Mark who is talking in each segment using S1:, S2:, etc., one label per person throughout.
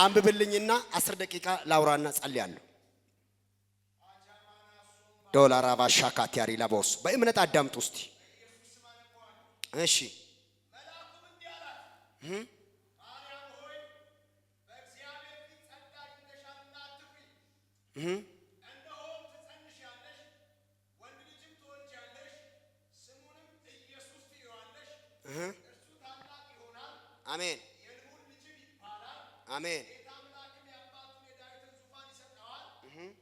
S1: አንብብልኝና 10 ደቂቃ ላውራና ጸልያለሁ። ዶላር አባሻካት ያሪ ላቦስ በእምነት አዳምጡ እስቲ። እሺ መልአኩም እንዲህ አላት ማርያም ሆይ በእግዚአብሔር ፊት ጸጋን አግኝተሻልና አትፍሪ። እነሆ ትጸንሻለሽ፣ ወንድ ልጅም ትወልጃለሽ፣ ስሙንም ኢየሱስ ትይዋለሽ። እርሱ ታላቅ ይሆናል። አሜን። የልዑል ልጅም ይባላል። አሜን። ጌታ አምላክም የአባቱን የዳዊትን ዙፋን ይሰጠዋል።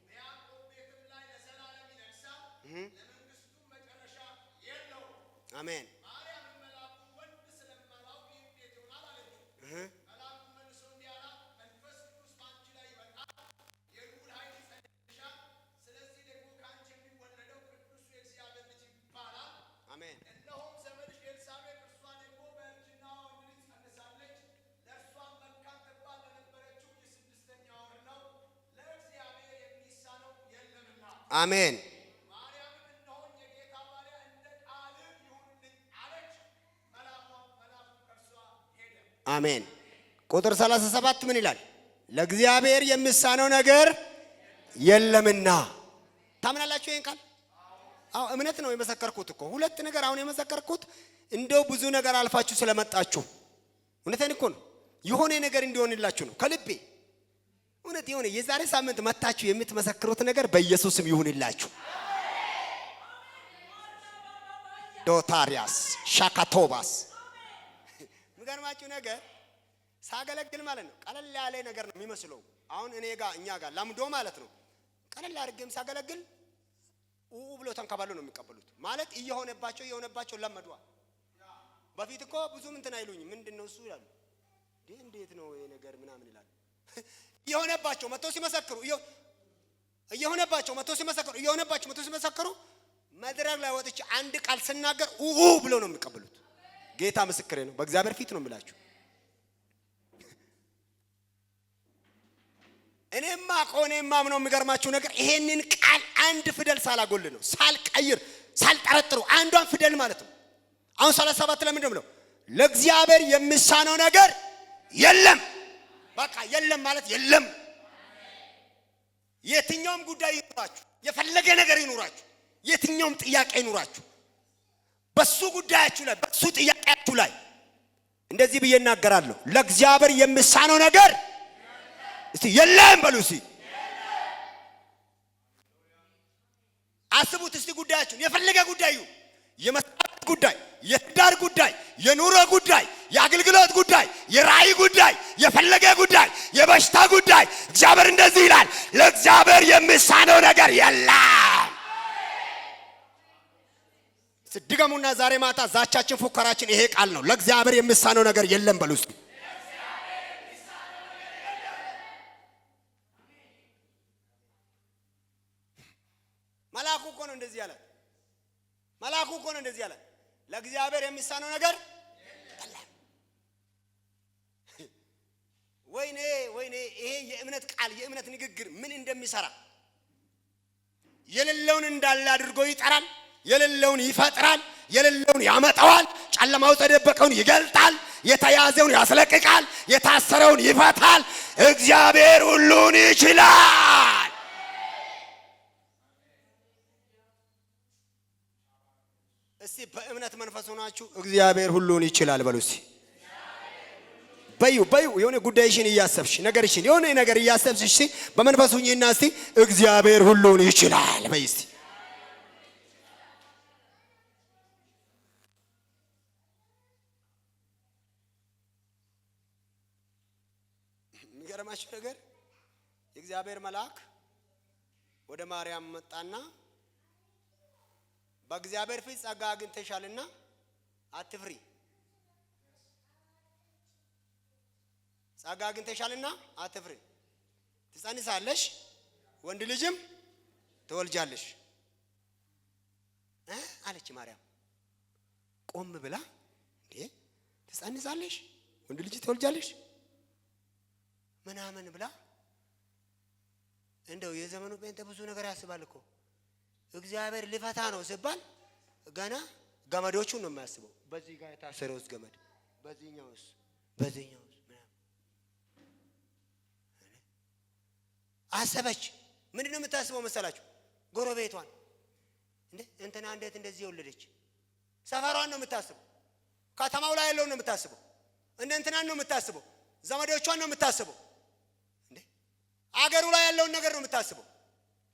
S1: በያዕቆብ ቤትም ላይ ለዘላለም ይነግሣል። ለመንግሥቱም መጨረሻ የለውም። አሜን። ማርያም መልአኩን ወንድ ስለማላውቅ ይህ እንዴት ይሆናል አለችው። መልአኩም መልሶ እንዲህ አላት፣ መንፈስ ቅዱስ በአንቺ ላይ ይመጣል፣ የልዑል ኃይል ይጸልልሻል። ስለዚህ ደግሞ ከአንቺ የሚወለደው ቅዱሱ የእግዚአብሔር ልጅ ይባላል። አሜን። እነሆም ዘመድሽ ኤልሳቤጥ እርሷ ደግሞ በእርጅናዋ ወንድ ልጅ ጸንሳለች። ለእርሷም መካን ትባል ለነበረችው የ6ኛ ወር ነው፣ ለእግዚአብሔር የሚሳነው የለምና። አሜን። አሜን። ቁጥር 37 ምን ይላል? ለእግዚአብሔር የሚሳነው ነገር የለምና። ታምናላችሁ ይሄን ቃል? አዎ እምነት ነው የመሰከርኩት እኮ። ሁለት ነገር አሁን የመሰከርኩት እንደው ብዙ ነገር አልፋችሁ ስለመጣችሁ እውነቴን እኮ ነው። የሆነ ነገር እንዲሆንላችሁ ነው ከልቤ። እውነት የሆነ የዛሬ ሳምንት መታችሁ የምትመሰክሩት ነገር በኢየሱስም ይሁንላችሁ። ዶታሪያስ ሻካቶባስ ምገርማችሁ ነገር ሳገለግል ማለት ነው ቀለል ያለ ነገር ነው የሚመስለው። አሁን እኛ ጋር ለምዶ ማለት ነው ቀለል አድርጌም ሳገለግል ብሎ ተንከባሉ ነው የሚቀበሉት። ማለት እየሆነባቸው ለመዷል። በፊት እኮ ብዙም እንትን አይሉኝም። ምንድነው እሱ ይላሉ። እንዴት ነው ይሄ ነገር ምናምን ይላሉ። እየሆነባቸው መጥተው ሲመሰክሩ መድረክ ላይ ወጥቼ አንድ ቃል ስናገር ብሎ ነው የሚቀበሉት። ጌታ ምስክሬ ነው። በእግዚአብሔር ፊት ነው የምላችሁ። እኔማ ማምነው የሚገርማችሁ ነገር ይሄንን ቃል አንድ ፊደል ሳላጎል ነው ሳልቀይር ሳልጠረጥሩ አንዷን ፊደል ማለት ነው። አሁን 37 ለምንድን ነው ለእግዚአብሔር የሚሳነው ነገር የለም። በቃ የለም ማለት የለም። የትኛውም ጉዳይ ይኑራችሁ፣ የፈለገ ነገር ይኑራችሁ፣ የትኛውም ጥያቄ ይኑራችሁ፣ በሱ ጉዳያችሁ ላይ በሱ ጥያቄያችሁ ላይ እንደዚህ ብዬ እናገራለሁ፣ ለእግዚአብሔር የሚሳነው ነገር እስቲ የለም በሉ። እስቲ አስቡት እስቲ ጉዳያችሁን፣ የፈለገ ጉዳይ፣ የመስራት ጉዳይ፣ የትዳር ጉዳይ፣ የኑሮ ጉዳይ፣ የአገልግሎት ጉዳይ፣ የራእይ ጉዳይ፣ የፈለገ ጉዳይ፣ የበሽታ ጉዳይ፣ እግዚአብሔር እንደዚህ ይላል፣ ለእግዚአብሔር የሚሳነው ነገር የለም። ድገሙና ዛሬ ማታ ዛቻችን ፉከራችን ይሄ ቃል ነው። ለእግዚአብሔር የሚሳነው ነገር የለም በሉ እስቲ። መልአኩ እኮ ነው እንደዚህ ያለ። ለእግዚአብሔር የሚሳነው ነገር የለም። ወይኔ ይሄ የእምነት ቃል የእምነት ንግግር ምን እንደሚሰራ የሌለውን እንዳለ አድርጎ ይጠራል። የሌለውን ይፈጥራል። የሌለውን ያመጣዋል። ጨለማው ተደበቀውን ይገልጣል። የተያዘውን ያስለቅቃል። የታሰረውን ይፈታል። እግዚአብሔር ሁሉን ይችላል። እስቲ በእምነት መንፈስ ሆናችሁ እግዚአብሔር ሁሉን ይችላል በሉ እስቲ። በዩ የሆነ ጉዳይሽን እያሰብሽ ነገርሽን የሆነ ነገር እያሰብሽ እስቲ በመንፈስ ሁኚና እስቲ እግዚአብሔር ሁሉን ይችላል በይ እስቲ። የሚገርማችሁ ነገር የእግዚአብሔር መልአክ ወደ ማርያም መጣና በእግዚአብሔር ፊት ጸጋ አግኝተሻልና አትፍሪ። ጸጋ አግኝተሻልና አትፍሪ፣ ትጸንሳለሽ፣ ወንድ ልጅም ትወልጃለሽ አለች ማርያም። ቆም ብላ ትጸንሳለሽ፣ ወንድ ልጅ ትወልጃለሽ ምናምን ብላ እንደው የዘመኑ ጴንጤ ብዙ ነገር ያስባል እኮ። እግዚአብሔር ሊፈታ ነው ሲባል ገና ገመዶቹን ነው የሚያስበው። በዚህ ጋር የታሰረውስ ገመድ፣ በዚህኛውስ ምናምን አሰበች። ምንድነው የምታስበው መሰላችሁ? ጎረቤቷን እንዴ እንትና እንዴት እንደዚህ ወለደች? ሰፈሯን ነው የምታስበው። ከተማው ላይ ያለውን ነው የምታስበው። እንትናን ነው የምታስበው። ዘመዶቿን ነው የምታስበው። እንዴ አገሩ ላይ ያለውን ነገር ነው የምታስበው።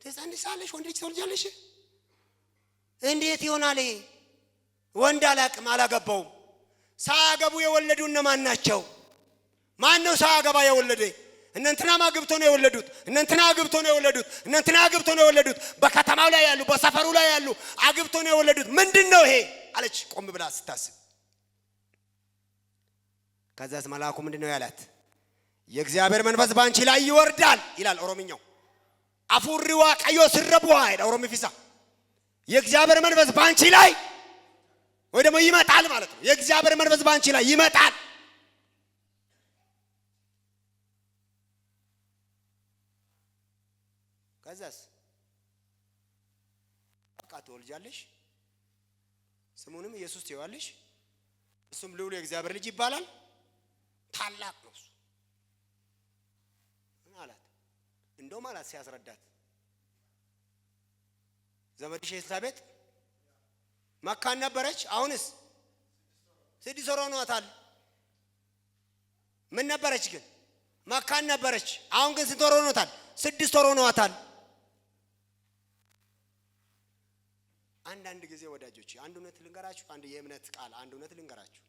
S1: ትጸንሳለሽ፣ ወንድ ልጅ ትወልጃለሽ። እንዴት ይሆናል? ወንድ አላቅም፣ አላገባውም። ሳያገቡ የወለዱ እነማን ናቸው? ማን ነው ሳያገባ የወለደ? እንትና ማግብቶ ነው የወለዱት። እንትና አግብቶ ነው የወለዱት። እንትና አግብቶ ነው የወለዱት። በከተማው ላይ ያሉ፣ በሰፈሩ ላይ ያሉ አግብቶ ነው የወለዱት። ምንድነው ይሄ አለች ቆም ብላ ስታስብ። ከዛስ መልአኩ ምንድነው ያላት? የእግዚአብሔር መንፈስ ባንቺ ላይ ይወርዳል ይላል ኦሮምኛው። አፉሪዋ ቀዮ ስረቡዋ አይዳ ኦሮሚፊሳ የእግዚአብሔር መንፈስ ባንቺ ላይ ወይ ደግሞ ይመጣል ማለት ነው። የእግዚአብሔር መንፈስ ባንቺ ላይ ይመጣል። ከዛስ በቃ ትወልጃለሽ፣ ስሙንም ኢየሱስ ትይዋለሽ። እሱም ልዑል የእግዚአብሔር ልጅ ይባላል። ታላቅ ነው እሱ አላት። እንደውም አላት ሲያስረዳት ዘመድሽ ኤልሳቤጥ መካን ነበረች። አሁንስ 6 ወር ሆኗታል። ምን ነበረች ግን? መካን ነበረች። አሁን ግን ስንት ወር ሆኗታል? 6 ወር ሆኗታል። አንዳንድ ጊዜ ወዳጆች አንድ እውነት ልንገራችሁ፣ አንድ የእምነት ቃል አንድ እውነት ልንገራችሁ።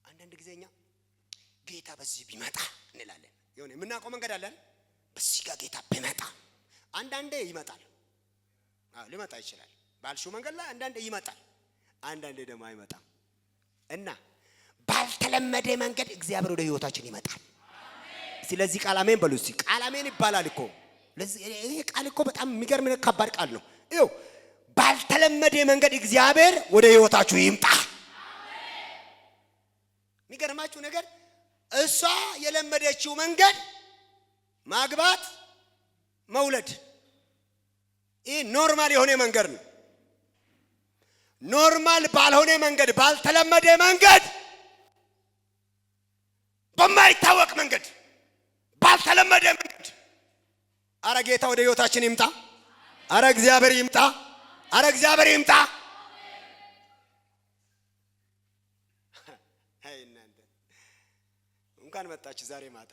S1: አንዳንድ ጊዜ እኛ ጌታ በዚህ ቢመጣ እንላለን። የሆነ የምናውቀው መንገድ አለን። በዚህ ጋር ጌታ ቢመጣ አንዳንዴ ይመጣል። ሊመጣ ይችላል። ባልሽው መንገድ ላይ አንዳንዴ ይመጣል፣ አንዳንዴ ደግሞ አይመጣም። እና ባልተለመደ መንገድ እግዚአብሔር ወደ ህይወታችን ይመጣል። ስለዚህ ቃል አሜን በሉ እስቲ። ቃል አሜን ይባላል እኮ። ይሄ ቃል እኮ በጣም የሚገርም ከባድ ቃል ነው። ይኸው ባልተለመደ መንገድ እግዚአብሔር ወደ ህይወታችሁ ይምጣ። የሚገርማችሁ ነገር እሷ የለመደችው መንገድ ማግባት፣ መውለድ፣ ይሄ ኖርማል የሆነ መንገድ ነው። ኖርማል ባልሆነ መንገድ፣ ባልተለመደ መንገድ፣ በማይታወቅ መንገድ፣ ባልተለመደ መንገድ አረ ጌታ ወደ ህይወታችን ይምጣ። አረ እግዚአብሔር ይምጣ። አረ እግዚአብሔር ይምጣ። አይ እናንተ እንኳን መጣችሁ ዛሬ ማታ።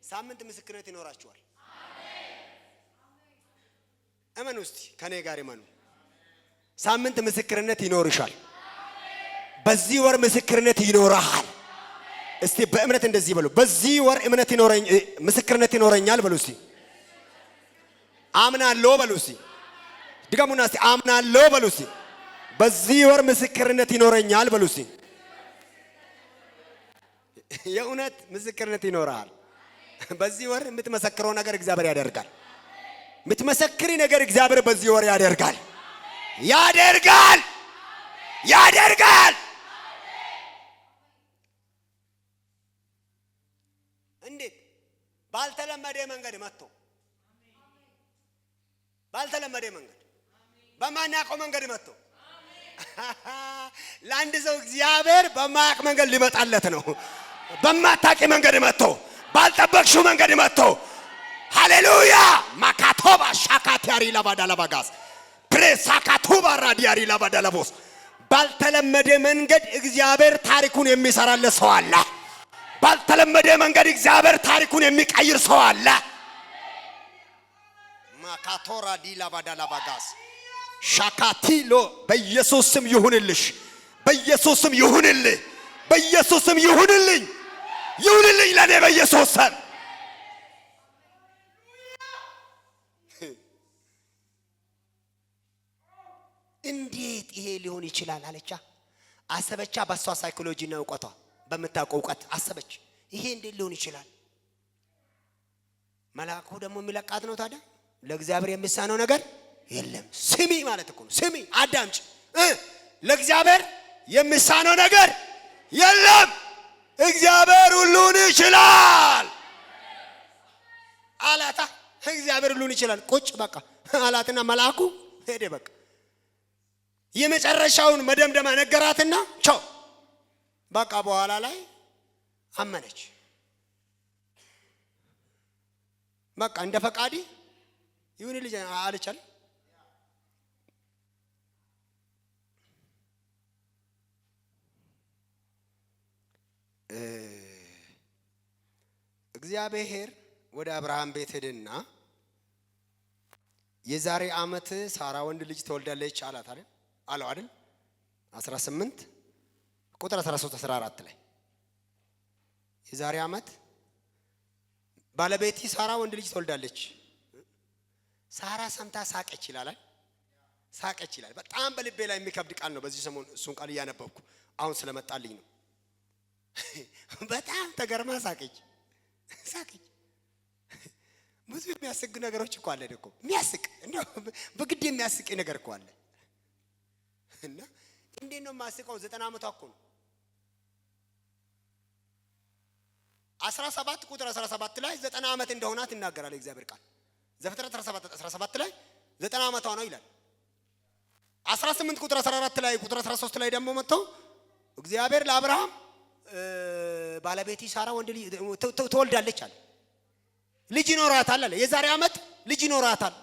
S1: ሳምንት ምስክርነት ይኖራችኋል። እመኑ እስቲ ከኔ ጋር እመኑ። ሳምንት ምስክርነት ይኖርሻል። በዚህ ወር ምስክርነት ይኖርሃል። እስቲ በእምነት እንደዚህ በሉ። በዚህ ወር እምነት ይኖረኝ ምስክርነት ይኖረኛል በሉ እስቲ። አምናለሁ በሉ እስቲ። ድገሙና እስቲ አምናለሁ በሉ እስቲ። በዚህ ወር ምስክርነት ይኖረኛል በሉ እስቲ። የእውነት ምስክርነት ይኖርሃል። በዚህ ወር የምትመሰክረው ነገር እግዚአብሔር ያደርጋል። የምትመሰክሪ ነገር እግዚአብሔር በዚህ ወር ያደርጋል። ያደርጋል። ያደርጋል። እንዴት? ባልተለመደ መንገድ መጥቶ ባልተለመደ መንገድ በማናውቀው መንገድ መጥቶ ለአንድ ሰው እግዚአብሔር በማያውቅ መንገድ ሊመጣለት ነው። በማታውቂ መንገድ መጥቶ ባልጠበቅሽው መንገድ መጥቶ ሃሌሉያ ማካቶባ ሻካቲያሪ ለባዳላባጋስ ፕሬሳካቱባ ራዲያሪ ለባዳላቦስ ባልተለመደ መንገድ እግዚአብሔር ታሪኩን የሚሰራለት ሰው አለ። ባልተለመደ መንገድ እግዚአብሔር ታሪኩን የሚቀይር ሰው አለ። ማካቶራ ዲላባዳላባጋስ ሻካቲሎ በኢየሱስ ስም ይሁንልሽ። በኢየሱስ ስም ይሁንልህ። በኢየሱስ ስም ይሁንልኝ። ይሁንልኝ ለኔ በኢየሱስ ስም። እንዴት ይሄ ሊሆን ይችላል አለቻ። አሰበቻ። በሷ ሳይኮሎጂና እውቀቷ በመታውቀው እውቀት አሰበች። ይሄ እንዴት ሊሆን ይችላል? መልአኩ ደግሞ የሚለቃት ነው። ታዲያ ለእግዚአብሔር የሚሳነው ነገር የለም። ስሚ ማለት እኮ ነው። ስሚ አዳምጪ። ለእግዚአብሔር የሚሳነው ነገር የለም። እግዚአብሔር ሁሉን ይችላል አላታ። እግዚአብሔር ሁሉን ይችላል። ቁጭ በቃ አላትና መልአኩ ሄደ። በቃ የመጨረሻውን መደምደማ ነገራትና ቻው በቃ። በኋላ ላይ አመነች። በቃ እንደ ፈቃዲ ይሁን ልጅ አለቻል። እግዚአብሔር ወደ አብርሃም ቤት ሄደና የዛሬ ዓመት ሳራ ወንድ ልጅ ትወልዳለች አላት አይደል? አለው አይደል? 18 ቁጥር 13 14 ላይ የዛሬ ዓመት ባለቤቲ ሳራ ወንድ ልጅ ትወልዳለች። ሳራ ሰምታ ሳቀች ይላል። ሳቀች ይላል። በጣም በልቤ ላይ የሚከብድ ቃል ነው። በዚህ ሰሞን እሱን ቃል እያነበብኩ አሁን ስለመጣልኝ ነው። በጣም ተገርማ ሳቀች። ሳቀች። ብዙ የሚያስቅ ነገሮች እኮ አለ እኮ የሚያስቅ እንደው በግድ የሚያስቅ ነገር እኮ አለ። እና እንዴት ነው የማስቀው? 90 ዓመቷ እኮ ነው። 17 ቁጥር 17 ላይ 90 ዓመት እንደሆናት ይናገራል እግዚአብሔር ቃል። ዘፍጥረት 17 ላይ 90 ዓመቷ ነው ይላል። 18 ቁጥር 14 ላይ ቁጥር 13 ላይ ደግሞ መጥቶ እግዚአብሔር ለአብርሃም ባለቤቲ ሳራ ወንድ ልጅ ትወልዳለች አለ። ልጅ ይኖራታል አለ። የዛሬ ዓመት ልጅ ይኖራታል።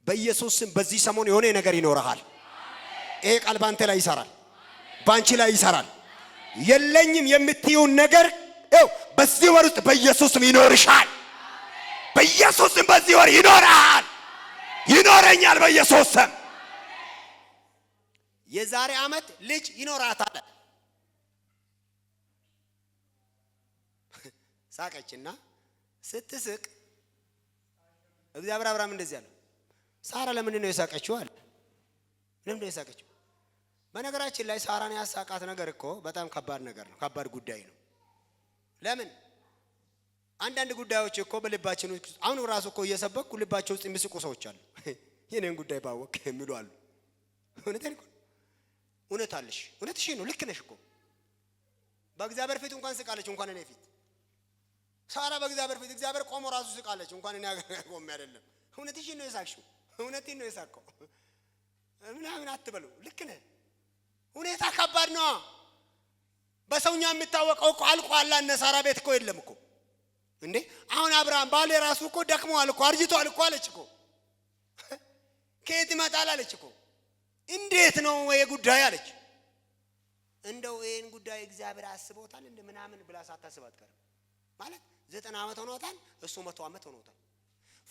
S1: በኢየሱስ ስም በዚህ ሰሞን የሆነ ነገር ይኖርሃል። ይሄ ቃል ባንተ ላይ ይሰራል፣ ባንቺ ላይ ይሰራል። የለኝም የምትዩን ነገር በዚህ ወር ውስጥ በኢየሱስ ስም ይኖርሻል። በኢየሱስ ስም በዚህ ወር ይኖርሃል፣ ይኖረኛል በኢየሱስ ስም። የዛሬ ዓመት ልጅ ይኖራታል። ሳቀችና ስትስቅ እግዚአብሔር አብርሃም እንደዚህ አለ፣ ሳራ ለምንድን ነው የሳቀችው አለ። ለምንድን ነው የሳቀችው? በነገራችን ላይ ሳራን ያሳቃት ነገር እኮ በጣም ከባድ ነገር ነው፣ ከባድ ጉዳይ ነው። ለምን? አንዳንድ ጉዳዮች እኮ በልባችን ውስጥ አሁን ራሱ እኮ እየሰበኩ ልባቸው ውስጥ የሚስቁ ሰዎች አሉ። የኔን ጉዳይ ባወቅ የሚሉ አሉ። እውነት አለሽ፣ እውነትሽ ነው፣ ልክ ነሽ እኮ። በእግዚአብሔር ፊት እንኳን ስቃለች፣ እንኳን እኔ ፊት ሳራ በእግዚአብሔር ፊት እግዚአብሔር ቆሞ ራሱ ስቃለች፣ እንኳን እኔ ቆሜ አይደለም። እውነትሽ ነው የሳቅሽው፣ እውነቴን ነው የሳቀው ምናምን አትበሉ። ልክ ነህ። ሁኔታ ከባድ ነው። በሰውኛ የሚታወቀው እኮ አልቋላ። እነ ሳራ ቤት እኮ የለም እኮ እንዴ። አሁን አብርሃም ባለ ራሱ እኮ ደክሟል እኮ አርጅቷል እኮ አለች እኮ። ከየት ይመጣል አለች እኮ። እንዴት ነው የጉዳይ አለች። እንደው ይሄን ጉዳይ እግዚአብሔር አስቦታል እንደ ምናምን ብላ ሳታስብ አትቀርም ማለት 90 ዓመት ሆኖታል፣ እሱ 100 ዓመት ሆኖታል።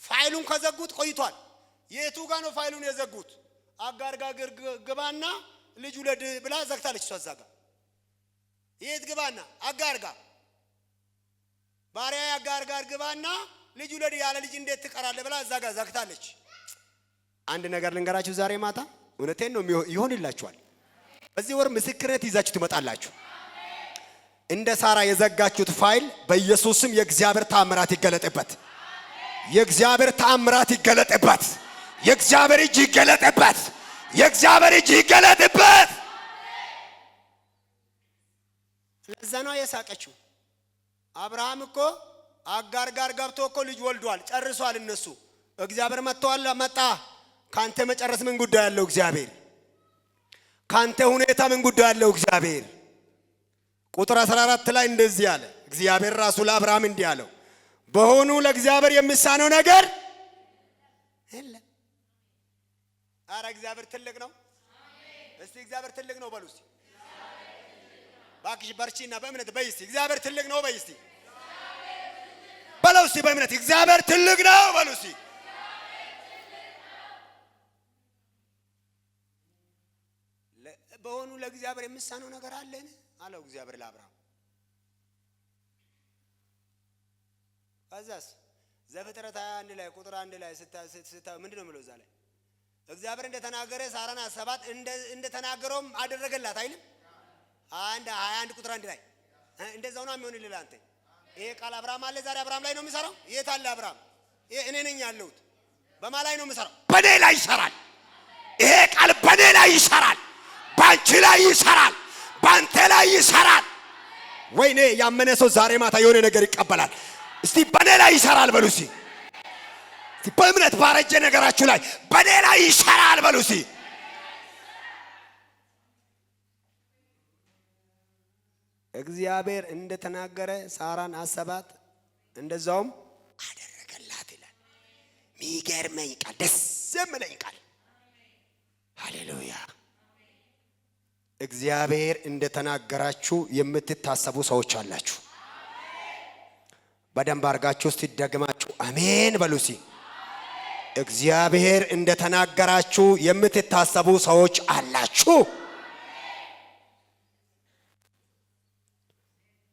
S1: ፋይሉን ከዘጉት ቆይቷል። የቱ ጋር ነው ፋይሉን የዘጉት? አጋር ጋር ግባና ልጅ ውለድ ብላ ዘግታለች። እሷ እዛ ጋር የት ግባና አጋር ጋር ባሪያ አጋር ጋር ግባና ልጅ ውለድ ያለ ልጅ እንዴት ትቀራለህ ብላ እዛ ጋር ዘግታለች። አንድ ነገር ልንገራችሁ ዛሬ ማታ፣ እውነቴን ነው ይሆንላችኋል። በዚህ ወር ምስክርነት ይዛችሁ ትመጣላችሁ። እንደ ሳራ የዘጋችሁት ፋይል በኢየሱስ ስም የእግዚአብሔር ተአምራት ይገለጥበት። የእግዚአብሔር ተአምራት ይገለጥበት። የእግዚአብሔር እጅ ይገለጥበት። የእግዚአብሔር እጅ ይገለጥበት። ለዛ ነው የሳቀችው። አብርሃም እኮ አጋር ጋር ገብቶ እኮ ልጅ ወልዷል፣ ጨርሷል። እነሱ እግዚአብሔር መጣ። ካንተ መጨረስ ምን ጉዳይ ያለው እግዚአብሔር? ካንተ ሁኔታ ምን ጉዳይ ያለው እግዚአብሔር? ቁጥር 14 ላይ እንደዚህ አለ። እግዚአብሔር ራሱ ለአብርሃም እንዲህ አለው፣ በሆኑ ለእግዚአብሔር የሚሳነው ነገር የለም። አረ እግዚአብሔር ትልቅ ነው። እስቲ እግዚአብሔር ትልቅ ነው በሉ እስቲ። ባክሽ በርቺና በእምነት በይ እስቲ እግዚአብሔር ትልቅ ነው በይ እስቲ። በለው እስቲ በእምነት እግዚአብሔር ትልቅ ነው በሉ እስቲ። በሆኑ ለእግዚአብሔር የሚሳነው ነገር አለን አለው እግዚአብሔር ለአብርሃም። ከዛስ ዘፍጥረት 21 ላይ ቁጥር 1 ላይ ስታ ምንድን ነው የሚለው እዛ ላይ? እግዚአብሔር እንደተናገረ ሳራን አሰባት እንደተናገረውም አደረገላት አይልም? 21 ቁጥር 1 ላይ እንደዛው ነው የሚሆንልህ አንተ። ይሄ ቃል አብርሃም አለ ዛሬ አብርሃም ላይ ነው የሚሰራው። የት አለ አብርሃም? እኔ ነኝ ያለሁት። በማ ላይ ነው የሚሰራው?
S2: በኔ ላይ ይሰራል። ይሄ ቃል በኔ ላይ ይሰራል፣ ባንቺ ላይ ይሰራል፣ ባንተ ላይ ይሰራል።
S1: ወይኔ ያመነ ሰው ዛሬ ማታ የሆነ ነገር ይቀበላል።
S2: እስቲ በኔ ላይ ይሰራል በሉ እስቲ። በእምነት ባረጀ ነገራችሁ ላይ በኔ ላይ ይሰራል በሉ እስቲ።
S1: እግዚአብሔር እንደተናገረ ሳራን አሰባት፣ እንደዛውም ሚገርመኝ ቃል፣ ደስ የሚለኝ ቃል። ሃሌሉያ። እግዚአብሔር እንደተናገራችሁ የምትታሰቡ ሰዎች አላችሁ። በደንብ አድርጋችሁ እስቲ ደግማችሁ አሜን በሉሲ። እግዚአብሔር እንደተናገራችሁ የምትታሰቡ ሰዎች አላችሁ።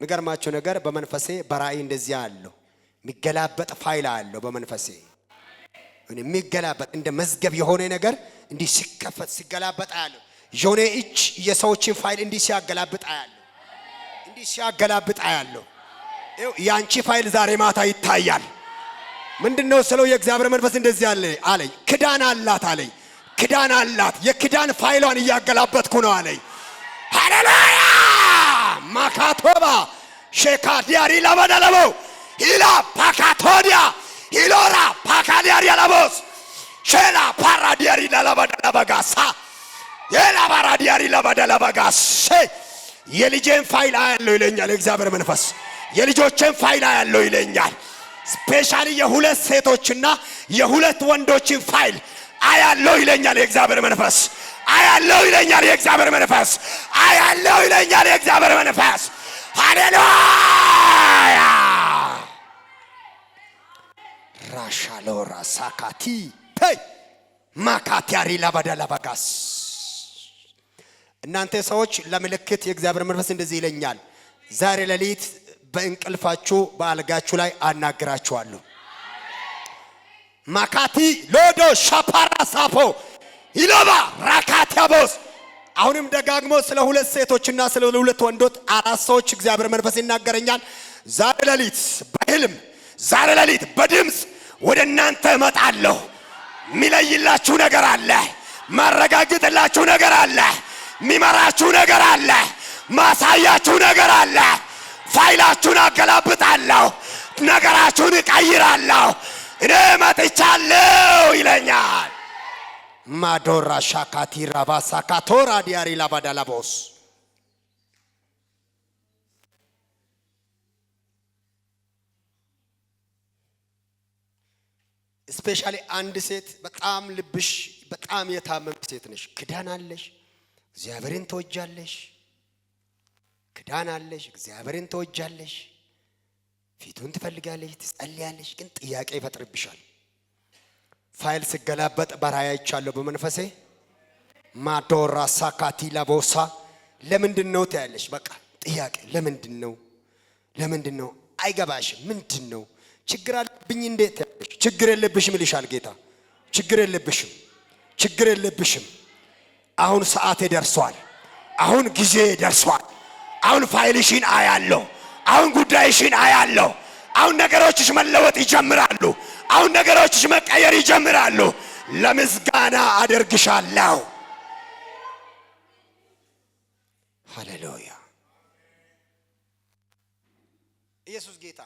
S1: የሚገርማችሁ ነገር በመንፈሴ በራእይ እንደዚህ አለው የሚገላበጥ ፋይል አለው በመንፈሴ የሚገላበጥ እንደ መዝገብ የሆነ ነገር እንዲህ ሲከፈት ሲገላበጥ አያለሁ። የሆነ እጅ የሰዎችን ፋይል እንዲህ ሲያገላብጥ አያለሁ። እንዲህ ሲያገላብጥ አያለሁ። ያንቺ ፋይል ዛሬ ማታ ይታያል። ምንድነው ስለው የእግዚአብሔር መንፈስ እንደዚህ አለኝ። ክዳን አላት አለኝ። ክዳን አላት። የክዳን ፋይሏን እያገላበጥኩ ነው አለኝ። ሃሌሉያ። ማካቶባ ሼካዲያሪ ለበደለቦ ኢላ ፓካቶዲያ ኢሎራ ፓካዲያሪ ለቦስ ሼላ ፓራዲያሪ ለበደለበጋሳ የላ ፓራዲያሪ ለበደለበጋሴ የልጄን ፋይል አያለው ይለኛል የእግዚአብሔር መንፈስ። የልጆችን ፋይል አያለው ይለኛል። ስፔሻሊ የሁለት ሴቶችና የሁለት ወንዶችን ፋይል አያለው ይለኛል የእግዚአብሔር መንፈስ። አያለው ይለኛል የእግዚአብሔር መንፈስ። አያለው ይለኛል የእግዚአብሔር መንፈስ። ሃሌሉያ። ራሻሎራ ሳካቲ ታይ ማካቲያሪ ለበደለበጋስ እናንተ ሰዎች ለምልክት የእግዚአብሔር መንፈስ እንደዚህ ይለኛል። ዛሬ ሌሊት በእንቅልፋችሁ በአልጋችሁ ላይ አናግራችኋለሁ። ማካቲ ሎዶ ሻፓራ ሳፖ ኢሎባ ራካቲያቦስ። አሁንም ደጋግሞ ስለ ሁለት ሴቶችና ስለ ሁለት ወንዶች አራት ሰዎች እግዚአብሔር መንፈስ ይናገረኛል። ዛሬ ሌሊት በህልም ዛሬ ሌሊት በድምፅ ወደ እናንተ እመጣለሁ። ሚለይላችሁ ነገር አለ። ማረጋግጥላችሁ ነገር አለ። ሚመራችሁ ነገር አለ። ማሳያችሁ ነገር አለ። ፋይላችሁን አገላብጣለሁ። ነገራችሁን እቀይራለሁ። እኔ መጥቻለሁ ይለኛል። ማዶራ ሻካቲ ራባሳ ካቶራ ዲያሪ ላባዳላቦስ ስፔሻሊ አንድ ሴት በጣም ልብሽ በጣም የታመመች ሴት ነሽ። ክዳን አለሽ፣ እግዚአብሔርን ተወጃለሽ። ክዳን አለሽ፣ እግዚአብሔርን ተወጃለሽ። ፊቱን ትፈልጋለሽ፣ ትጸልያለሽ፣ ግን ጥያቄ ይፈጥርብሻል። ፋይል ሲገላበጥ በራእይ አይቻለሁ በመንፈሴ። ማዶራ ሳካቲ ላቦሳ ለምንድን ነው ትያለሽ? በቃ ጥያቄ ለምንድን ነው አይገባሽም። ምንድን ነው ችግር አለብኝ እንዴት ያለሽ? ችግር የለብሽም ይልሻል ጌታ። ችግር የለብሽም። አሁን ሰዓቴ ደርሷል። አሁን ጊዜ ደርሷል። አሁን ፋይልሽን አያለሁ። አሁን ጉዳይሽን አያለሁ። አሁን ነገሮችሽ መለወጥ ይጀምራሉ። አሁን ነገሮችሽ መቀየር ይጀምራሉ። ለምስጋና አደርግሻለሁ። ሃሌሉያ። ኢየሱስ ጌታ።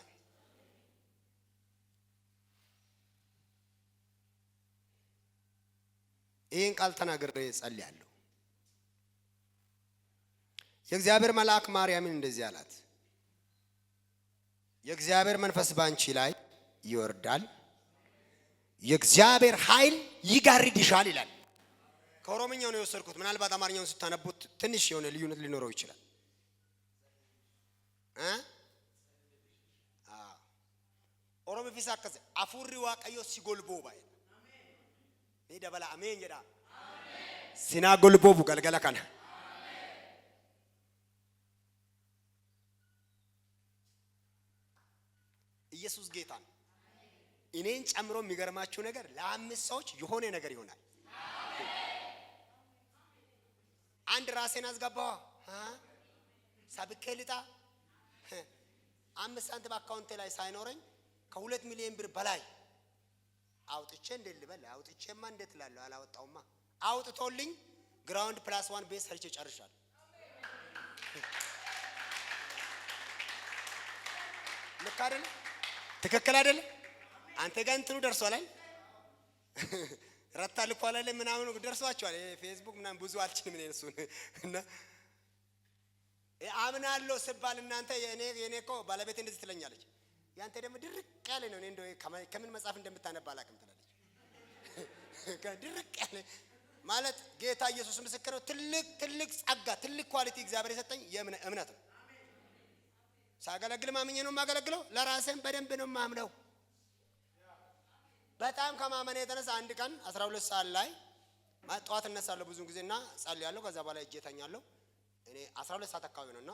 S1: ይህን ቃል ተናግሬ ጸልያለሁ። የእግዚአብሔር መልአክ ማርያምን እንደዚህ አላት፣ የእግዚአብሔር መንፈስ ባንቺ ላይ ይወርዳል፣ የእግዚአብሔር ኃይል ይጋርድሻል ይላል። ከኦሮምኛው ነው የወሰድኩት። ምናልባት አማርኛውን ስታነቡት ትንሽ የሆነ ልዩነት ሊኖረው ይችላል። ኦሮሞ ፊሳ ከዘ አፉሪ ዋቀዮ ሲጎልቦ ባይ ደበላ አሜን ጀዳ ሲና ጎልቦቡ ገልገላ ካነ ኢየሱስ ጌታ ነው። እኔን ጨምሮ የሚገርማችሁ ነገር ለአምስት ሰዎች የሆነ ነገር ይሆናል። አንድ ራሴን አስገባዋ ሰብከልጣ 5 ሳንቲም አካውንቴ ላይ ሳይኖረኝ ከ2 ሚሊዮን ብር በላይ አውጥቼ እንደልበል አውጥቼማ እንዴት እላለሁ? አላወጣውማ። አውጥቶልኝ ግራውንድ ፕላስ 1 ቤት ሰርቼ ጨርሻለሁ። ልክ አይደል? ትክክል አይደል? አንተ ጋር እንትኑ ደርሷል አይደል? ረታ ልኳል አይደል? ምናምን ደርሷቸዋል። ፌስቡክ ምናምን ብዙ አልችልም እኔ እሱን እና አምናለሁ ስባል እናንተ የኔ እኮ ባለቤቴ እንደዚህ ትለኛለች። ያንተ ደግሞ ድርቅ ያለ ነው። እኔ እንደው ከምን መጽሐፍ እንደምታነባ አላውቅም ትላለች። ድርቅ ያለ ማለት ጌታ ኢየሱስ ምስክር ነው። ትልቅ ጸጋ ትልቅ ኳሊቲ እግዚአብሔር የሰጠኝ እምነት ነው። ሳገለግል ማምኜ ነው የማገለግለው። ለራሴም በደንብ ነው የማምነው። በጣም ከማመኔ የተነሳ አንድ ቀን 12 ሰዓት ላይ ጠዋት እነሳለሁ ብዙ ጊዜና ጸልያለሁ። ከዛ በኋላ እጄ ተኛለሁ። እኔ 12 ሰዓት አካባቢ ነውና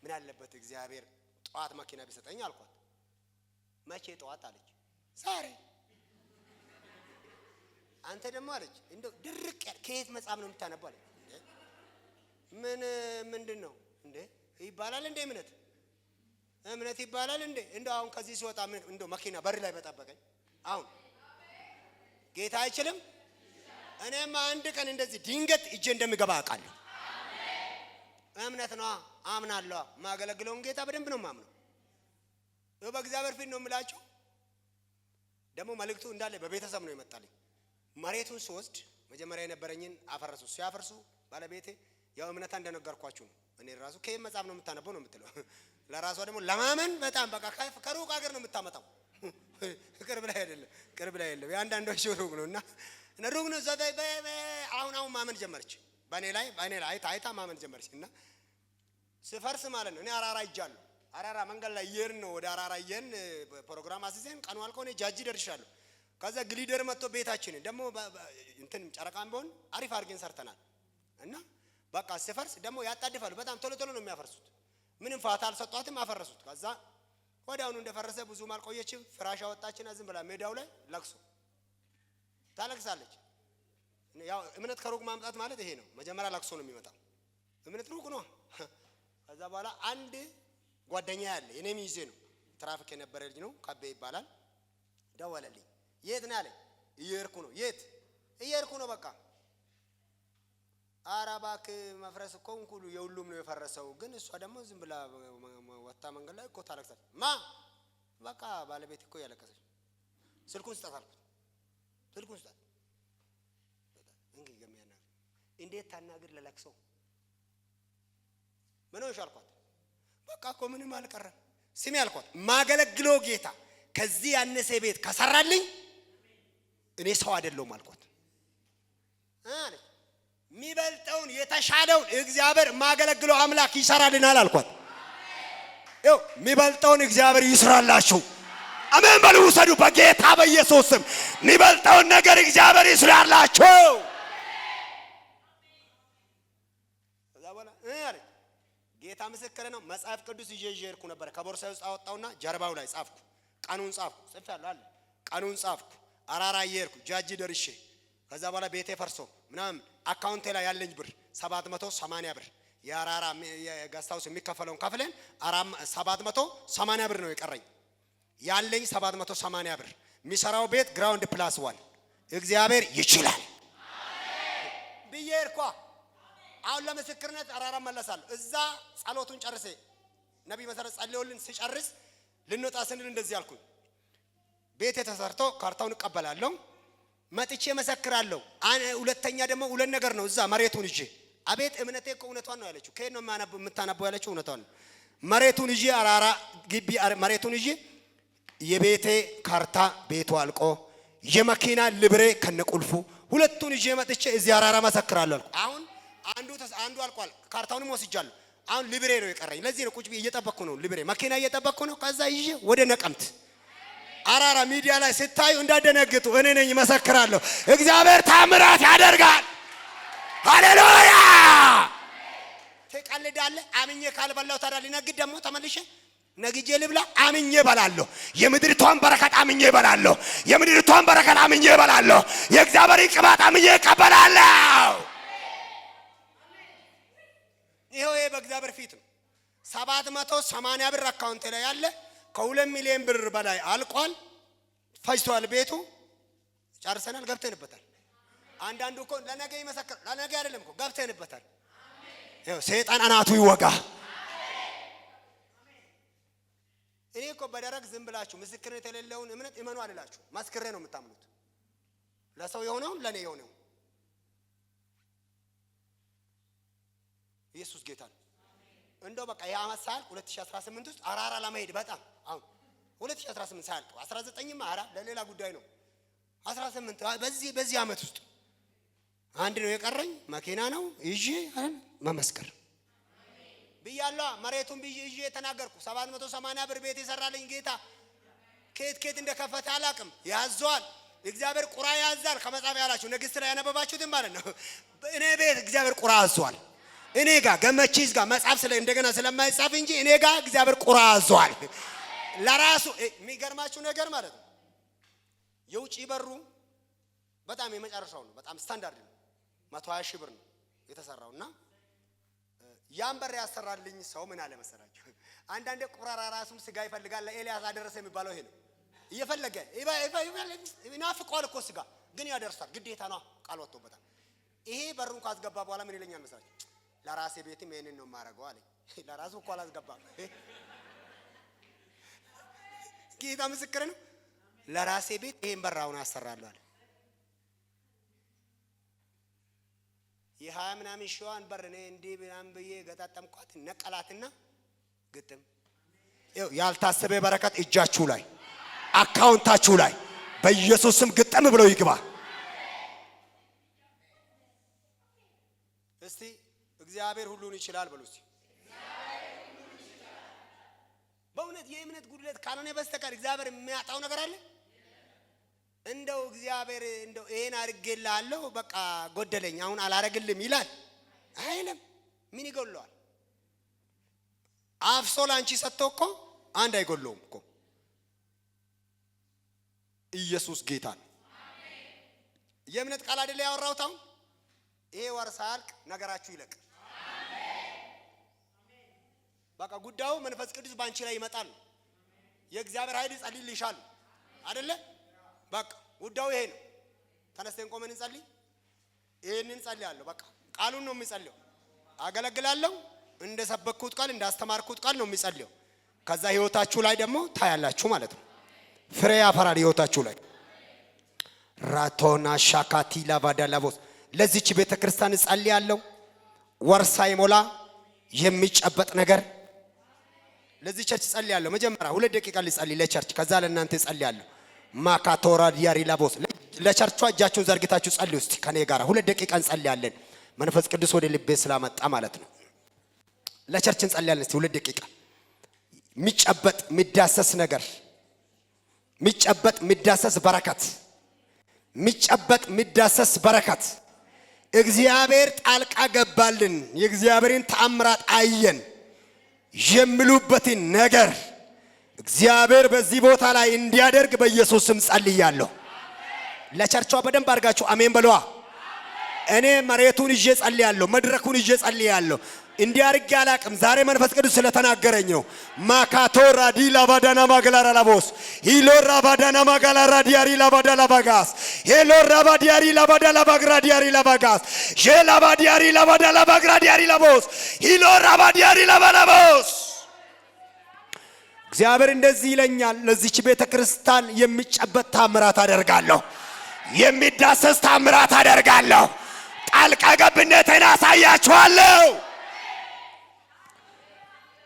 S1: ምን ያለበት እግዚአብሔር ጠዋት መኪና ቢሰጠኝ አልኳት። መቼ ጠዋት አለች። ዛሬ። አንተ ደግሞ አለች እንደው ድርቅ ከየት መጽሐፍ ነው የምታነበው አለች። ምንድነው እንዴ ይባላል እንዴ እምነት ይባላል እንዴ? እንደው አሁን ከዚህ ሲወጣ እንደው መኪና በር ላይ በጠበቀኝ አሁን ጌታ አይችልም? እኔማ አንድ ቀን እንደዚህ ድንገት እጄ እንደሚገባ አውቃለሁ። እምነት ነው። አምናለሁ። ማገለግለውን ጌታ በደንብ ነው ማምነው። በእግዚአብሔር ፊት ነው የምላችሁ። ደግሞ መልእክቱ እንዳለ በቤተሰብ ነው የመጣልኝ። መሬቱን ስወስድ መጀመሪያ የነበረኝን አፈረሱ። ሲያፈርሱ ባለቤቴ ያው እምነታ እንደነገርኳችሁ ነው። እኔ ራሱ ከየት መጽሐፍ ነው የምታነበው ነው የምትለው። ለራሷ ደግሞ ለማመን በጣም በቃ ከሩቅ ሀገር ነው የምታመጣው። ቅርብ ላይ አይደለም። ያንዳንዶች ሩቅ ነውና ሩቅ ነው። አሁን ማመን ጀመረች። በእኔ ላይ አይታ ማመን ጀመረች። እና ስፈርስ ማለት ነው እኔ አራራ ይጃለሁ። አራራ መንገድ ላይ እየሄድን ነው። ወደ አራራ እየሄድን ፕሮግራም አስይዘን ቀኑ አልቆ እኔ ጃጂ ደርሻለሁ። ከዛ ግሊደር መጥቶ ቤታችንን ደግሞ እንትን ጨረቃም ቢሆን አሪፍ አድርገን ሰርተናል። እና በቃ ስፈርስ ደግሞ ያጣድፋሉ። በጣም ቶሎ ነው የሚያፈርሱት። ምንም ፋታ አልሰጧትም፣ አፈረሱት። ከዛ ወዲያውኑ እንደፈረሰ ብዙም አልቆየችም። ፍራሽ አወጣችና ዝም ብላ ሜዳው ላይ ለቅሶ ታለቅሳለች። ያው እምነት ከሩቅ ማምጣት ማለት ይሄ ነው። መጀመሪያ ለቅሶ ነው የሚመጣው። እምነት ሩቅ ነው። ከዛ በኋላ አንድ ጓደኛ ያለ የኔም ይዜ ነው ትራፊክ የነበረ ልጅ ነው፣ ከቤ ይባላል። ደወለልኝ። የት ነህ አለኝ። እየሄድኩ ነው። የት? እየሄድኩ ነው። በቃ ኧረ እባክህ መፍረስ እኮ እንኩሉ የሁሉም ነው የፈረሰው። ግን እሷ ደግሞ ዝም ብላ ወጣ መንገድ ላይ እኮ ታለቅሳለች። በቃ ባለቤት እኮ ያለቀሰች። ስልኩን ስጣት አልኩት። ስልኩን ስጣት። እንግዲህ ገሚያና እንዴት ታናግር ለለቅሰው ምን ሆነሽ አልኳት። በቃ እኮ ምንም አልቀረም። ስሚ አልኳት። ማገለግለው ጌታ ከዚህ ያነሰ ቤት ከሰራልኝ እኔ ሰው አይደለሁም አልኳት። አለች የሚበልጠውን የተሻለውን እግዚአብሔር ማገለግለው አምላክ ይሰራልናል አልኳት። ይኸው የሚበልጠውን እግዚአብሔር ይስራላችሁ። አሜን በሉ። ውሰዱ በጌታ በኢየሱስ ስም። የሚበልጠውን ነገር እግዚአብሔር ይስራላችሁ። ከዛ በኋላ አለች ጌታ ምስክር ነው። መጽሐፍ ቅዱስ ይዤ ሄድኩ ነበር። ከቦርሳዬ ውስጥ አወጣውና ጀርባው ላይ ጻፍኩ። ቀኑን ጻፍኩ። ጽፌያለሁ አለ። ቀኑን ጻፍኩ። አራራ እየሄድኩ ጃጂ ደርሼ ከዛ በኋላ ቤቴ ፈርሶ ምናምን አካውንቴ ላይ ያለኝ ብር 780 ብር የአራራ የጋስታውስ የሚከፈለውን ከፍለን 780 ብር ነው የቀረኝ። ያለኝ 780 ብር የሚሰራው ቤት ግራውንድ ፕላስ ዋን እግዚአብሔር ይችላል ብዬ እርኳ። አሁን ለምስክርነት አራራ መለሳለሁ። እዛ ጸሎቱን ጨርሴ ነብይ መሰረት ጸልዮልን ሲጨርስ ልንወጣ ስንል እንደዚህ አልኩኝ። ቤት ተሰርቶ ካርታውን እቀበላለሁ፣ መጥቼ መሰክራለሁ። ሁለተኛ ደግሞ ሁለት ነገር ነው። እዛ መሬቱን ይዤ አቤት እምነቴ እኮ እውነቷን ነው ያለችው። ከየት ነው የምታነበው ያለችው? እውነቷን ነው። መሬቱን ይዤ አራራ ግቢ መሬቱን ይዤ የቤቴ ካርታ ቤቱ አልቆ የመኪና ልብሬ ከነቁልፉ ሁለቱን ይዤ መጥቼ እዚህ አራራ መሰክራለሁ አልኩ። አሁን አንዱ አልቋል። ካርታውንም ወስጃለሁ። አሁን ልብሬ ነው የቀረኝ። ለዚህ ነው ቁጭ ብዬ እየጠበቅኩ ነው። ልብሬ መኪና እየጠበቅኩ ነው። ከዛ ይዤ ወደ ነቀምት አራራ ሚዲያ ላይ ስታዩ እንዳደነግጡ እኔ ነኝ መሰክራለሁ። እግዚአብሔር ታምራት ያደርጋል። ሃሌሉያ። ትቀልዳለህ። አምኜ ካልበላው ታዲያ ሊነግድ ደግሞ ተመልሼ ነግጄ ልብላ? አምኜ እበላለሁ። የምድሪቷን በረከት አምኜ እበላለሁ። የምድሪቷን በረከት አምኜ እበላለሁ። የእግዚአብሔር ቅባት አምኜ እቀበላለሁ። ይሄው በእግዚአብሔር ፊት ነው። 780 ብር አካውንት ላይ ያለ ከ2 ሚሊዮን ብር በላይ አልቋል። ፈጅቷል። ቤቱ ጨርሰናል። ገብተንበታል። አንዳንዱ እኮ ለነገ ይመሰክር። ለነገ አይደለም እኮ ገብተንበታል። ይሄው ሰይጣን አናቱ ይወጋ። እኔ እኮ በደረቅ ዝም ብላችሁ ምስክርነት የሌለውን እምነት እመኑ አልላችሁ። መስክሬ ነው የምታምኑት። ለሰው የሆነውን ለኔ የሆነው ኢየሱስ ጌታ ነው። እንደው በቃ የዓመት ሳል 2018 ውስጥ አራራ ለመሄድ በጣም አሁን 2018 ሳል 19ማ አራ ለሌላ ጉዳይ ነው። 18 በዚህ ዓመት ውስጥ አንድ ነው የቀረኝ መኪና ነው ይዤ መመስከር ብያለሁ። መሬቱን ይዤ ተናገርኩ። 780 ብር ቤት የሰራልኝ ጌታ ከየት እንደከፈተ አላቅም። ያዟል እግዚአብሔር ቁራ ያዛል። ከመጽሐፍ ያላችሁ ንግሥት ላይ ያነበባችሁትን ማለት ነው። እኔ ቤት እግዚአብሔር ቁራ አዟል። እኔ ጋር ገመቺስ ጋር መጽሐፍ እንደገና ስለማይጻፍ እንጂ እኔ ጋር እግዚአብሔር ቁራ አዟል። ለራሱ የሚገርማችሁ ነገር ማለት ነው የውጪ በሩ በጣም የመጨረሻው ነው። በጣም ስታንዳርድ ነው። 120 ሺህ ብር ነው የተሰራውና ያን በር ያሰራልኝ ሰው ምን አለ መሰላችሁ? አንዳንዴ ቁራራ ራሱም ስጋ ይፈልጋል። ለኤልያስ አደረሰ የሚባለው ይሄ ነው። እየፈለገ ይናፍቀዋል እኮ ስጋ ግን ያደርሳል። ግዴታ ነው፣ ቃል ወጥቶበታል። ይሄ በሩን ካስገባ በኋላ ምን ይለኛል መሰላችሁ? ለራሴ ቤትም ይሄንን ነው የማደርገው አለኝ። ለራሱ እኮ አላስገባም። ጌታ ምስክር ነው። ለራሴ ቤት ይሄን በራውን አሰራለሁ አለ። የ20 ምናምን ሺዋን በር እኔ እንዲህ ምናምን ብዬ ገጣጠምኳት ነቀላትና ግጥም። ይኸው ያልታሰበ በረከት እጃችሁ ላይ አካውንታችሁ ላይ በኢየሱስ ስም ግጥም ብለው ይግባ። እስቲ እግዚአብሔር ሁሉን ይችላል በሉ እስቲ። በእውነት የእምነት ጉድለት ካልሆነ በስተቀር እግዚአብሔር የሚያጣው ነገር አለ? እንደው እግዚአብሔር እንደው ይሄን አድርጌልሃለሁ በቃ ጎደለኝ አሁን አላረግልም ይላል አይልም። ምን ይጎለዋል? አፍሶ ላንቺ ሰጥቶ እኮ አንድ አይጎለውም እኮ። ኢየሱስ ጌታ ነው። የእምነት ቃል አይደለ ያወራሁት? አሁን ይሄ ወር ሳያልቅ ነገራችሁ ይለቅ። በቃ ጉዳዩ መንፈስ ቅዱስ ባንቺ ላይ ይመጣል። የእግዚአብሔር ኃይል ይጸልይልሻል አይደለ? በቃ ጉዳዩ ይሄ ነው። ተነስተን ቆመን እንጸልይ። ይሄንን እንጸልያለሁ። በቃ ቃሉን ነው የሚጸልየው። አገለግላለሁ። እንደሰበኩት ቃል እንዳስተማርኩት ቃል ነው የሚጸልየው። ከዛ ህይወታችሁ ላይ ደግሞ ታያላችሁ ማለት ነው። ፍሬ ያፈራል ህይወታችሁ ላይ። ራቶና ሻካቲ ላቫዳላቦስ ለዚች ቤተክርስቲያን እጸልያለሁ። ወር ሳይሞላ የሚጨበጥ ነገር ለዚህ ቸርች እጸልያለሁ። መጀመሪያ 2 ደቂቃ ልጸልይ ለቸርች፣ ከዛ ለእናንተ እጸልያለሁ። ማካቶራ ዲያሪ ላቦስ ለቸርቿ እጃችሁን ዘርግታችሁ ጸልዩ እስቲ ከኔ ጋር 2 ደቂቃ እንጸልያለን። መንፈስ ቅዱስ ወደ ልቤ ስላመጣ ማለት ነው። ለቸርች እንጸልያለን እስቲ 2 ደቂቃ። የሚጨበጥ የሚዳሰስ ነገር፣ የሚጨበጥ የሚዳሰስ በረከት፣ የሚጨበጥ የሚዳሰስ በረከት። እግዚአብሔር ጣልቃ ገባልን፣ የእግዚአብሔርን ተአምራት አየን የሚሉበትን ነገር እግዚአብሔር በዚህ ቦታ ላይ እንዲያደርግ በኢየሱስ ስም ጸልያለሁ። ለቸርቿ በደንብ አድርጋችሁ አሜን በሏ። እኔ መሬቱን ይዤ ጸልያለሁ፣ መድረኩን ይዤ ጸልያለሁ። እንዲያርግ ያላቅም ዛሬ መንፈስ ቅዱስ ስለተናገረኝ ነው። ማካቶራ ዲላ ባዳና ማገላራ ላቦስ ሂሎራ ባዳና ማገላራ ዲያሪ ላባዳላ ባጋስ ሄሎራ ባዲያሪ ላባዳላ ባግራ ዲያሪ ላባጋስ ሼላ ባዲያሪ ላባዳላ ባግራ ዲያሪ ላቦስ ሂሎራ ባዲያሪ ላባላቦስ። እግዚአብሔር እንደዚህ ይለኛል፣ ለዚች ቤተክርስቲያን የሚጨበጥ ታምራት አደርጋለሁ፣ የሚዳሰስ ታምራት አደርጋለሁ። ጣልቃ ገብነቴን አሳያችኋለሁ።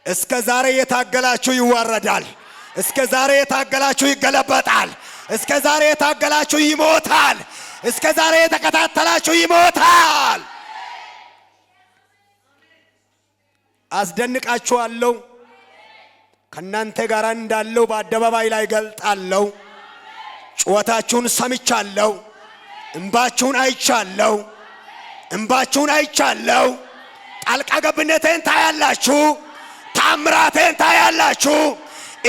S1: እስከ ዛሬ የታገላችሁ ይዋረዳል። እስከ ዛሬ የታገላችሁ ይገለበጣል። እስከ ዛሬ የታገላችሁ ይሞታል። እስከ ዛሬ የተከታተላችሁ ይሞታል። አስደንቃችኋለሁ። ከናንተ ጋር እንዳለው በአደባባይ ላይ ገልጣለሁ። ጩኸታችሁን ሰምቻለሁ። እንባችሁን አይቻለሁ። እንባችሁን አይቻለሁ። ጣልቃ ገብነቴን ታያላችሁ። ታምራቴን ታያላችሁ።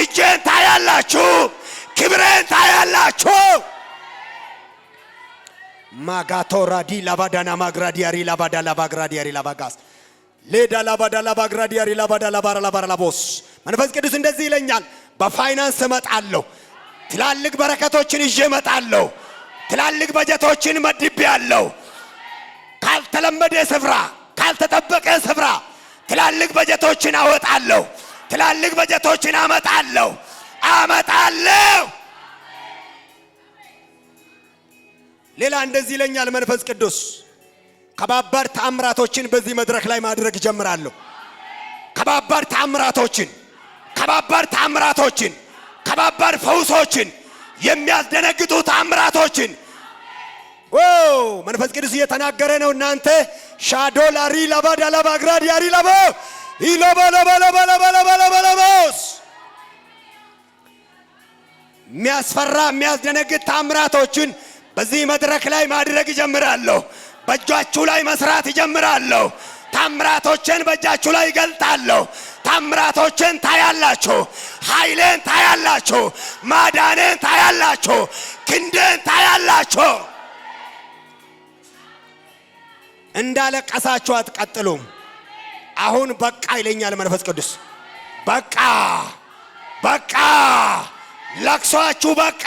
S1: እጄን ታያላችሁ። ክብሬን ታያላችሁ። ማጋቶራዲ ላባዳና ማግራዲያሪ ላባዳ ላባግራዲያሪ ላባጋስ ሌዳ ላባዳ ላባግራዲያሪ ላባዳ ላባራ ላባራ ላቦስ። መንፈስ ቅዱስ እንደዚህ ይለኛል፣ በፋይናንስ እመጣለሁ። ትላልቅ በረከቶችን ይዤ እመጣለሁ። ትላልቅ በጀቶችን መድቤያለሁ። ካልተለመደ ስፍራ፣ ካልተጠበቀ ስፍራ ትላልቅ በጀቶችን አወጣለሁ። ትላልቅ በጀቶችን አመጣለሁ። ሌላ እንደዚህ ይለኛል መንፈስ ቅዱስ፣ ከባባድ ተአምራቶችን በዚህ መድረክ ላይ ማድረግ ጀምራለሁ። ከባባድ ተአምራቶችን፣ ከባባድ ፈውሶችን፣ የሚያስደነግጡ ተአምራቶችን መንፈስ ቅዱስ እየተናገረ ነው። እናንተ ሻዶላሪ ላባዳላ ባግራድ ያሪ ላቦ ኢሎባላባላባላባላባላባላባስ የሚያስፈራ የሚያስደነግጥ ታምራቶችን በዚህ መድረክ ላይ ማድረግ ይጀምራለሁ። በእጃችሁ ላይ መስራት ይጀምራለሁ። ታምራቶችን በእጃችሁ ላይ ይገልጣለሁ። ታምራቶችን ታያላችሁ። ኃይሌን ታያላችሁ። ማዳኔን ታያላችሁ። ክንዴን ታያላችሁ። እንዳለቀሳችሁ አትቀጥሉም። አሁን በቃ ይለኛል መንፈስ ቅዱስ። በቃ በቃ ለቅሷችሁ በቃ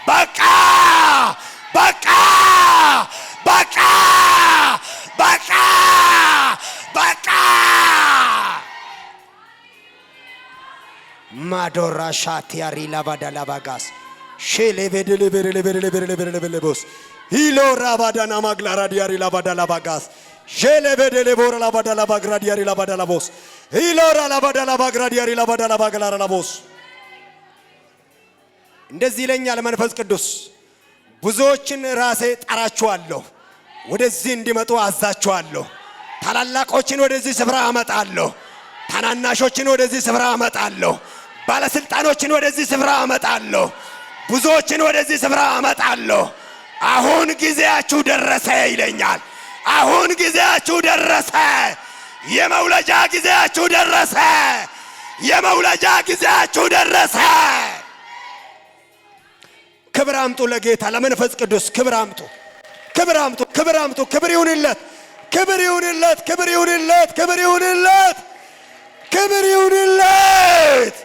S1: በቃ በቃ በቃ በቃ በቃ ማዶራ ሻቲያሪ ላባዳላ ባጋስ ሼሌቤደሌቤደሌቤደሌቤደሌቤደሌቤደሌቦስ ሂሎራ ባዳና ማግላራ ዲያሪ ላባዳላ ባጋስ ሼሌቤደሌ ቦራ ላባዳላ ባግራ ዲያሪ ላባዳላ ቦስ ሂሎራ ላባዳላ ባግራ ዲያሪ ላባዳላ ባግላራ ላቦስ እንደዚህ ይለኛል መንፈስ ቅዱስ። ብዙዎችን ራሴ ጠራችኋለሁ፣ ወደዚህ እንዲመጡ አዛችኋለሁ። ታላላቆችን ወደዚህ ስፍራ አመጣለሁ፣ ታናናሾችን ወደዚህ ስፍራ አመጣለሁ፣ ባለስልጣኖችን ወደዚህ ስፍራ አመጣለሁ፣ ብዙዎችን ወደዚህ ስፍራ አመጣለሁ። አሁን ጊዜያችሁ ደረሰ ይለኛል። አሁን ጊዜያችሁ ደረሰ። የመውለጃ ጊዜያችሁ ደረሰ። የመውለጃ ጊዜያችሁ ደረሰ። ክብር አምጡ ለጌታ ለመንፈስ ቅዱስ ክብር አምጡ። ክብር አምጡ። ክብር አምጡ። ክብር ይሁንለት። ክብር ይሁንለት። ክብር ይሁንለት። ክብር ይሁንለት። ክብር ይሁንለት።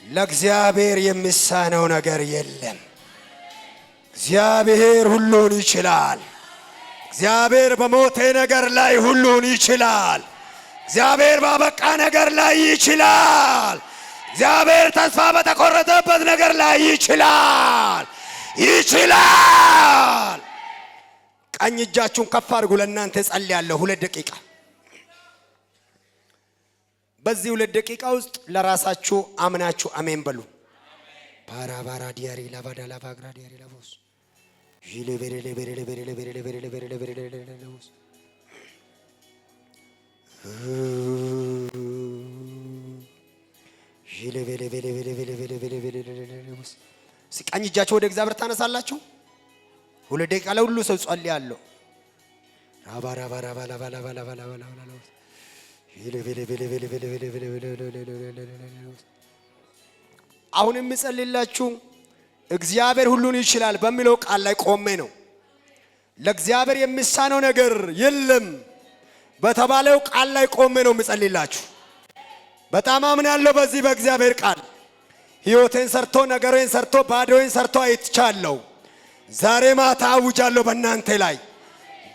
S1: ለእግዚአብሔር የሚሳነው ነገር የለም። እግዚአብሔር ሁሉን ይችላል። እግዚአብሔር በሞቴ ነገር ላይ ሁሉን ይችላል። እግዚአብሔር ባበቃ ነገር ላይ ይችላል። እግዚአብሔር ተስፋ በተቆረጠበት ነገር ላይ ይችላል። ይችላል። ቀኝ እጃችሁን ከፍ አድርጉ። ለእናንተ ጸልያለሁ 2 ደቂቃ። በዚህ 2 ደቂቃ ውስጥ ለራሳችሁ አምናችሁ አሜን በሉ። ባራባራ ዲያሪ ላባዳላ ባግራ ዲያሪ ላቦስ ቀኝ እጃችሁ ወደ እግዚአብሔር ታነሳላችሁ። 2 ደቂቃ ለሁሉ ሰው ጸልያለሁ። አሁን የምጸልይላችሁ እግዚአብሔር ሁሉን ይችላል በሚለው ቃል ላይ ቆሜ ነው። ለእግዚአብሔር የሚሳነው ነገር የለም በተባለው ቃል ላይ ቆሜ ነው የምጸልይላችሁ። በጣም አምናለሁ በዚህ በእግዚአብሔር ቃል። ሕይወቴን ሰርቶ ነገሬን ሰርቶ ባዶዬን ሰርቶ አይቻለሁ። ዛሬ ማታ አውጃለሁ በእናንተ ላይ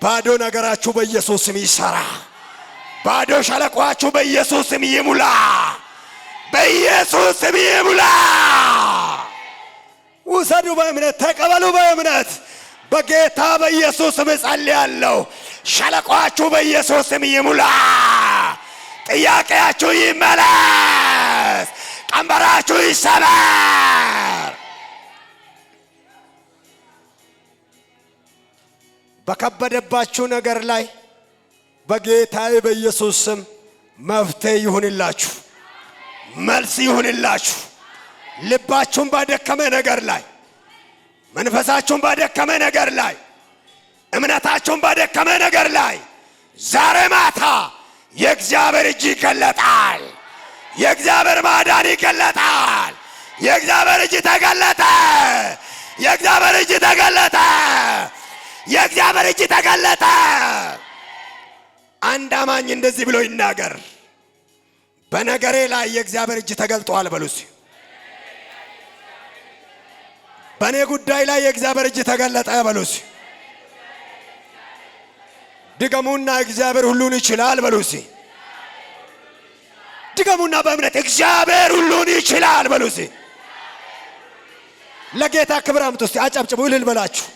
S1: ባዶ ነገራችሁ በኢየሱስ ስም ይሰራ። ባዶ ሸለቋችሁ በኢየሱስ ስም ይሙላ። በኢየሱስ ስም ይሙላ። ውሰዱ በእምነት ተቀበሉ። በእምነት በጌታ በኢየሱስ ስም ጸልያለሁ። ሸለቋችሁ በኢየሱስ ስም ይሙላ። ጥያቄያችሁ ይመለስ። ቀንበራችሁ ይሰበር። በከበደባችሁ ነገር ላይ በጌታዬ በኢየሱስ ስም መፍትሄ ይሁንላችሁ፣ መልስ ይሁንላችሁ። ልባችሁን ባደከመ ነገር ላይ፣ መንፈሳችሁን ባደከመ ነገር ላይ፣ እምነታችሁን ባደከመ ነገር ላይ ዛሬ ማታ የእግዚአብሔር እጅ ይገለጣል። የእግዚአብሔር ማዳን ይገለጣል። የእግዚአብሔር እጅ ተገለጠ። የእግዚአብሔር እጅ ተገለጠ። የእግዚአብሔር እጅ ተገለጠ። አንድ አማኝ እንደዚህ ብሎ ይናገር። በነገሬ ላይ የእግዚአብሔር እጅ ተገልጧል በሉስ። በእኔ ጉዳይ ላይ የእግዚአብሔር እጅ ተገለጠ በሉስ። ድገሙና እግዚአብሔር ሁሉን ይችላል በሉስ። ድገሙና በእምነት እግዚአብሔር ሁሉን ይችላል በሉስ። ለጌታ ክብር አምጡ እስቲ፣ አጨብጭቡ፣ እልል በላችሁ።